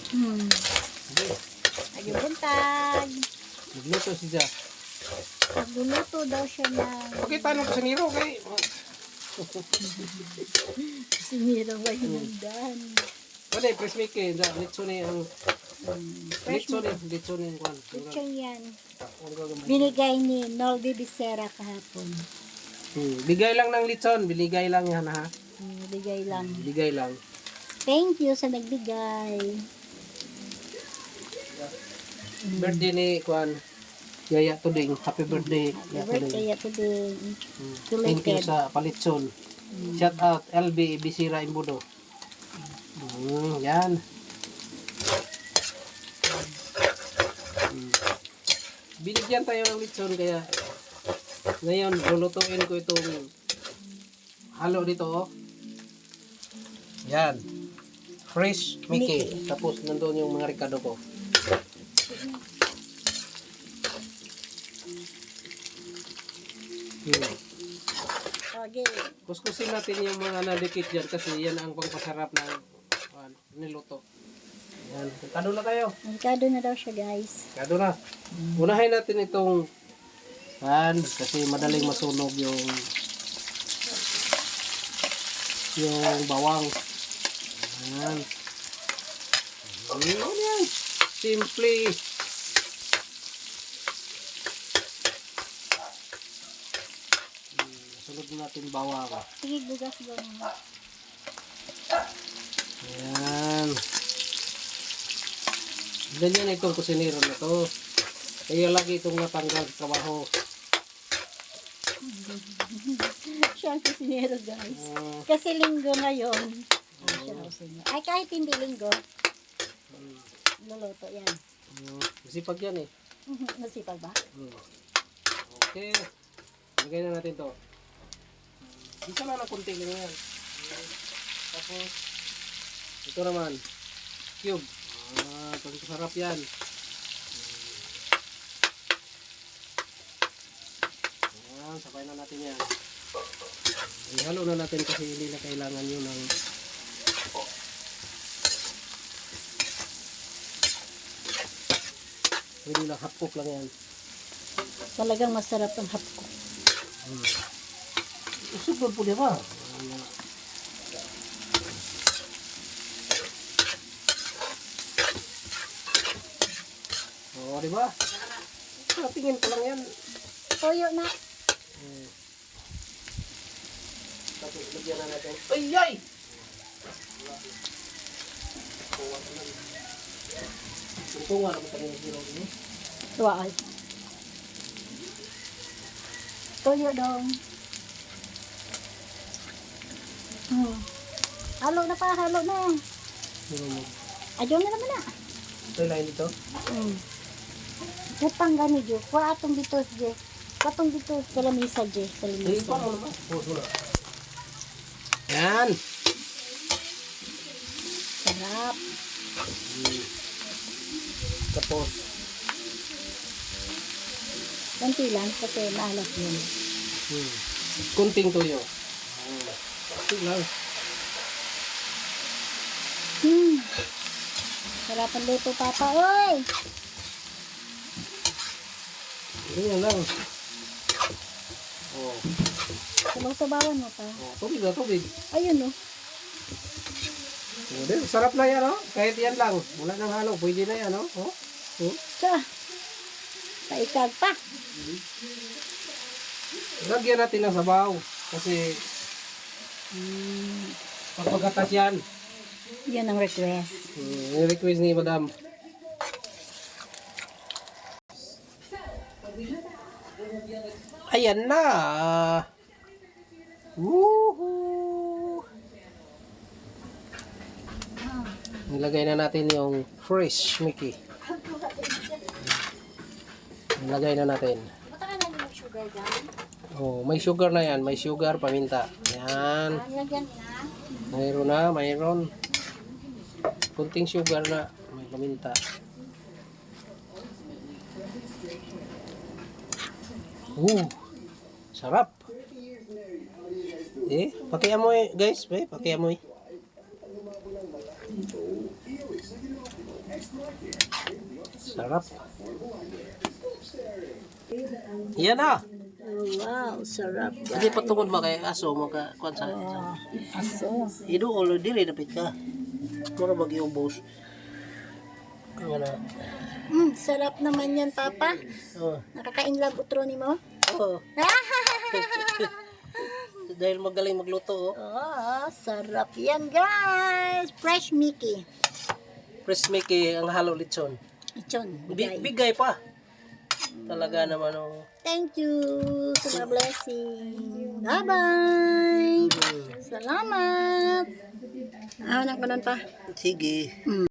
Lagi buntag. Nagluto siya. Nagluluto daw siya ng... Okay, tanong ko sa niro kay... Sinira ba yung nandan? Wala, press make eh. Litso ni ang... Litso ni ang kwan. Litso yan. Binigay ni Nolby Becerra kahapon. Bigay lang ng litson. Biligay lang yan ha. Bigay lang. Bigay lang. Thank you sa nagbigay. Birthday ni kwan. Yaya Tuding. Happy birthday. Happy birthday Yaya Tuding. Thank you sa palitson. Shout out LB Bisira Imbudo. Yan. Binigyan tayo ng litson kaya ngayon lulutuin ko itong halo dito oh. Yan. Fresh Mickey. Tapos nandun yung mga ricado ko. Okay. Kuskusin natin yung mga nadikit dyan kasi yan ang pangpasarap ng niluto. Yan. Kado na tayo. Kado na daw siya guys. Kado na. Unahin natin itong kasi madaling masunog yung bawang. Yan. Yan. Simple. Sunod natin bawang. Sige, bugas ba naman? Yan. Ganyan itong kusinero na to. Kaya lagi itong natanggal sa trabaho. Siya ang kusinero guys. Kasi linggo ngayon. Ay kahit hindi linggo. Luluto yan. Masipag yan eh. Masipag ba? Okay. Lagay na natin to. Isa lang ng kunti lang yan. Tapos, ito naman. Cube. Sarap yan. Ayan, sabay na natin yan. Ihalo na natin kasi hindi na kailangan yun ng hindi lang half cook lang yan. Talagang masarap ang hapko. Super po di ba? Oo, di ba? Tingin ko lang yan. Toyo na. Tapos lagyan na natin. Ay, ay! Ito nga naman tayo yung hero ini. Tuwaan. Toyo dong. Halo na pa, halo na. Adyo na naman na. Ito yung lain dito. Kapang gani jo, kuha atong dito je. Katong dito sa lamisa je, sa Ay, lamisa. paano naman? Wala. Yan. Sarap. Tapos, Kunti lang kasi maalat yun. kunting tuyo. Ito lang. Sarap ang luto papa, oy! Ganyan lang. Oh. Sabaw-sabawan mo pa. Oh, tubig na, tubig. Ayun oh. Oh, din, sarap na yan, oh. Kahit yan lang. Wala nang halo. Pwede na yan, oh. Oh. Oh. Paikag pa. Lagyan natin ng sabaw. Kasi, pagpagatas yan. Yan ang request. Request ni Madam. Ayan na. Woohoo! Nilagay na natin yung fresh Mickey. Nilagay na natin. Bata ka na yung sugar dyan? Oh, may sugar na yan. May sugar, paminta. Yan. Lagyan na. Mayroon na, mayroon. Kunting sugar na. May paminta. Sarap. Pakiamoy guys. Pakiamoy. Sarap. Yan na. Oh, wow, sarap. Hindi pa tungod ba kay aso makakuan sa Oh, aso. ido o dili dapit ka. Mura mag-iubos. Ang ano. Sarap naman yan, Papa. Oh. Nakakainlove utro ni mo? Oh. Dahil magaling magluto, oh. Oh, sarap yan, guys. Fresh Mickey. Fresh Mickey ang halo lechon. Ichon, bigay. Bigay pa. Talaga naman, oh. Thank you sa mga blessing. Bye-bye. Salamat. Nang kanon pa. Sige.